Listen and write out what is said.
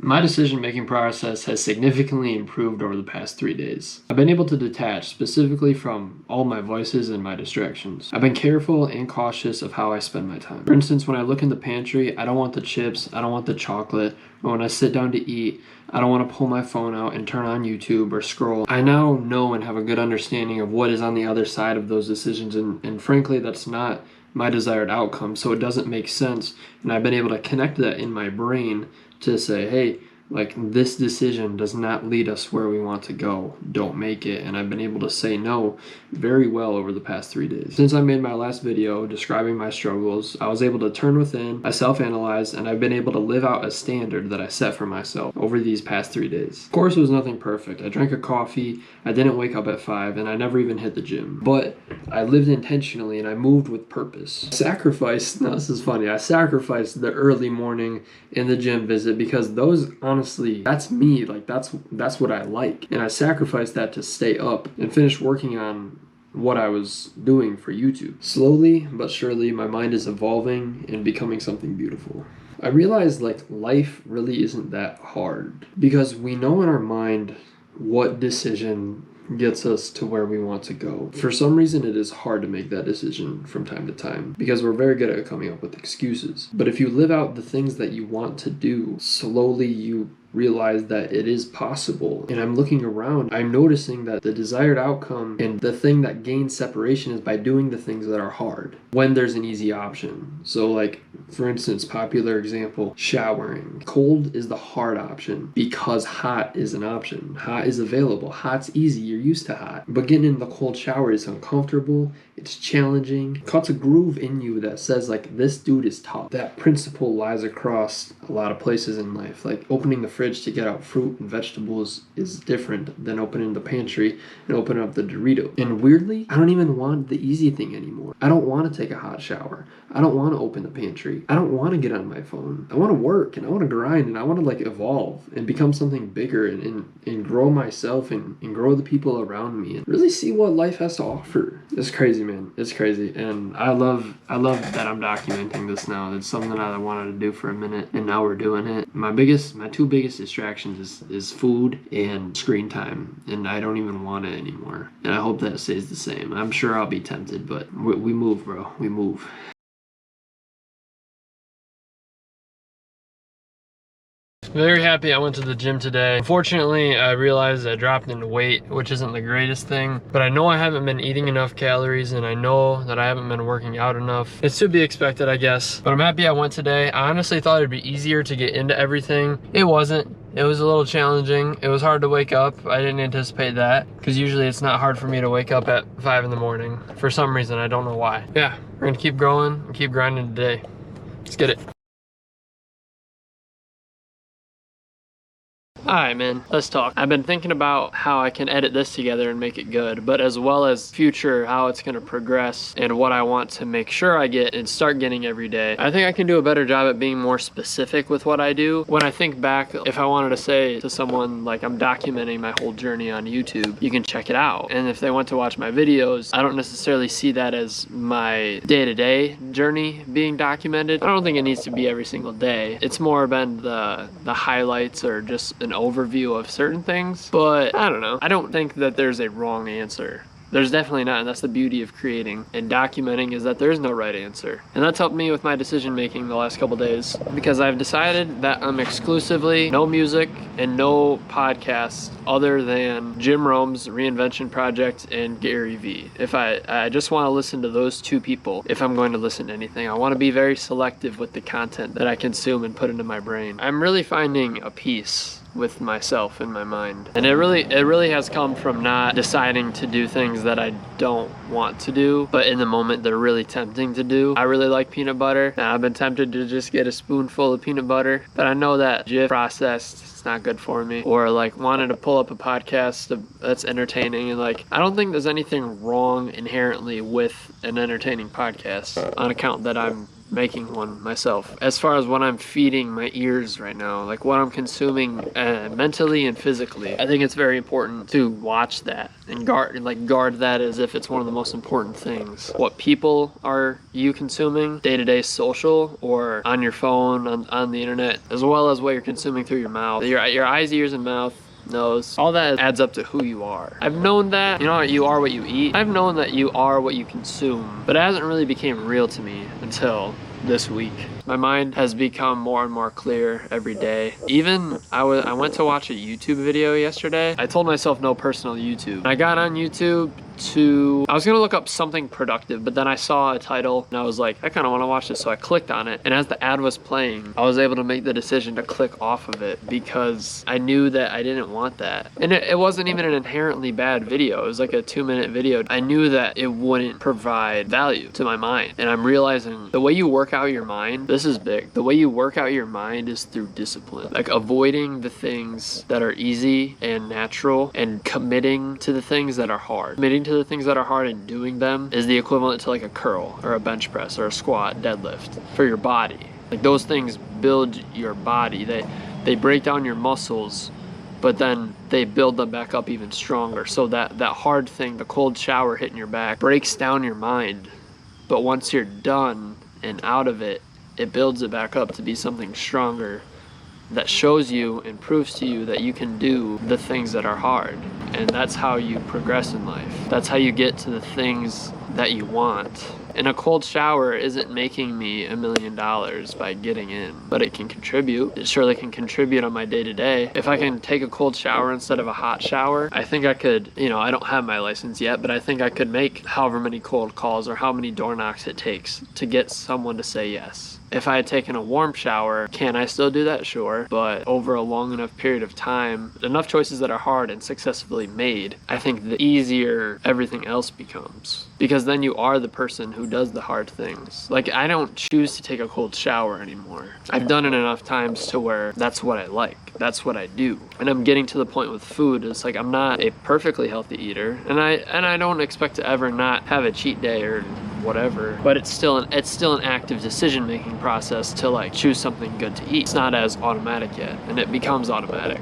My decision-making process has significantly improved over the past 3 days. I've been able to detach specifically from all my voices and my distractions. I've been careful and cautious of how I spend my time. For instance, when I look in the pantry, I don't want the chips, I don't want the chocolate, or when I sit down to eat, I don't want to pull my phone out and turn on YouTube or scroll. I now know and have a good understanding of what is on the other side of those decisions, and frankly, that's not my desired outcome, so it doesn't make sense. And I've been able to connect that in my brain to say, hey, like, this decision does not lead us where we want to go. Don't make it. And I've been able to say no very well over the past 3 days. Since I made my last video describing my struggles, I was able to turn within, I self-analyzed, and I've been able to live out a standard that I set for myself over these past 3 days. Of course, it was nothing perfect. I drank a coffee, I didn't wake up at 5, and I never even hit the gym. But I lived intentionally and I moved with purpose. Now this is funny, I sacrificed the early morning in the gym visit because those, honestly, that's me. Like, that's what I like. And I sacrificed that to stay up and finish working on what I was doing for YouTube. Slowly but surely, my mind is evolving and becoming something beautiful. I realized, like, life really isn't that hard because we know in our mind what decision gets us to where we want to go. For some reason, it is hard to make that decision from time to time because we're very good at coming up with excuses. But if you live out the things that you want to do, slowly you realize that it is possible. And I'm looking around, I'm noticing that the desired outcome and the thing that gains separation is by doing the things that are hard when there's an easy option. So, like, for instance, popular example, showering. Cold is the hard option because hot is an option. Hot is available. Hot's easy. You're used to hot. But getting in the cold shower is uncomfortable. It's challenging. It cuts a groove in you that says, like, this dude is tough. That principle lies across a lot of places in life. Like, opening the fridge to get out fruit and vegetables is different than opening the pantry and opening up the Dorito. And weirdly, I don't even want the easy thing anymore. I don't want to take a hot shower. I don't want to open the pantry. I don't want to get on my phone. I want to work and I want to grind and I want to, like, evolve and become something bigger and grow myself and grow the people around me and really see what life has to offer. It's crazy, man. It's crazy. And I love that I'm documenting this now. It's something that I wanted to do for a minute and now we're doing it. My two biggest distractions is food and screen time, and I don't even want it anymore. And I hope that stays the same. I'm sure I'll be tempted, but we move, bro. We move. Very happy I went to the gym today. Unfortunately, I realized I dropped in weight, which isn't the greatest thing, but I know I haven't been eating enough calories and I know that I haven't been working out enough. It's to be expected, I guess, but I'm happy I went today. I honestly thought it'd be easier to get into everything. It wasn't. It was a little challenging. It was hard to wake up. I didn't anticipate that because usually it's not hard for me to wake up at 5 in the morning. For some reason, I don't know why. Yeah, we're gonna keep growing and keep grinding today. Let's get it. Alright, man, let's talk. I've been thinking about how I can edit this together and make it good, but as well as future, how it's gonna progress and what I want to make sure I get and start getting every day. I think I can do a better job at being more specific with what I do. When I think back, if I wanted to say to someone, like, I'm documenting my whole journey on YouTube, you can check it out. And if they want to watch my videos, I don't necessarily see that as my day-to-day journey being documented. I don't think it needs to be every single day. It's more been the highlights or just an overview of certain things, but I don't know. I don't think that there's a wrong answer. There's definitely not, and that's the beauty of creating and documenting, is that there is no right answer. And that's helped me with my decision making the last couple days because I've decided that I'm exclusively no music and no podcasts other than Jim Rome's Reinvention Project and Gary Vee. If I just want to listen to those two people if I'm going to listen to anything. I want to be very selective with the content that I consume and put into my brain. I'm really finding a peace with myself in my mind, and it really has come from not deciding to do things that I don't want to do, but in the moment they're really tempting to do. I really like peanut butter, and I've been tempted to just get a spoonful of peanut butter, but I know that Jif processed, it's not good for me. Or like wanting to pull up a podcast that's entertaining, and like I don't think there's anything wrong inherently with an entertaining podcast on account that I'm making one myself. As far as what I'm feeding my ears right now, like what I'm consuming mentally and physically, I think it's very important to watch that and guard that as if it's one of the most important things. What people are you consuming day-to-day social or on your phone, on the internet, as well as what you're consuming through your mouth, your eyes, ears, and mouth, nose, all that adds up to who you are. I've known that, you know, you are what you eat. I've known that you are what you consume, but it hasn't really became real to me until this week. My mind has become more and more clear every day. Even I went to watch a YouTube video yesterday. I told myself no personal YouTube. I got on YouTube I was gonna look up something productive, but then I saw a title and I was like, I kind of want to watch this, so I clicked on it, and as the ad was playing, I was able to make the decision to click off of it because I knew that I didn't want that. And it wasn't even an inherently bad video. It was like a 2-minute video. I knew that it wouldn't provide value to my mind, and I'm realizing the way you work out your mind, this is big, the way you work out your mind is through discipline, like avoiding the things that are easy and natural and committing to the things that are hard. Committing to the things that are hard and doing them is the equivalent to like a curl or a bench press or a squat, deadlift for your body. Like those things build your body. They break down your muscles, but then they build them back up even stronger. So that hard thing, the cold shower hitting your back, breaks down your mind. But once you're done and out of it, it builds it back up to be something stronger that shows you and proves to you that you can do the things that are hard. And that's how you progress in life. That's how you get to the things that you want. And a cold shower isn't making me $1 million by getting in, but it can contribute. It surely can contribute on my day-to-day. If I can take a cold shower instead of a hot shower, I think I could, you know, I don't have my license yet, but I think I could make however many cold calls or how many door knocks it takes to get someone to say yes. If I had taken a warm shower, can I still do that? Sure. But over a long enough period of time, enough choices that are hard and successfully made, I think the easier everything else becomes. Because then you are the person who does the hard things. Like, I don't choose to take a cold shower anymore. I've done it enough times to where that's what I like. That's what I do. And I'm getting to the point with food. It's like I'm not a perfectly healthy eater, and I don't expect to ever not have a cheat day or whatever, but it's still an active decision-making process to like choose something good to eat. It's not as automatic yet, and it becomes automatic.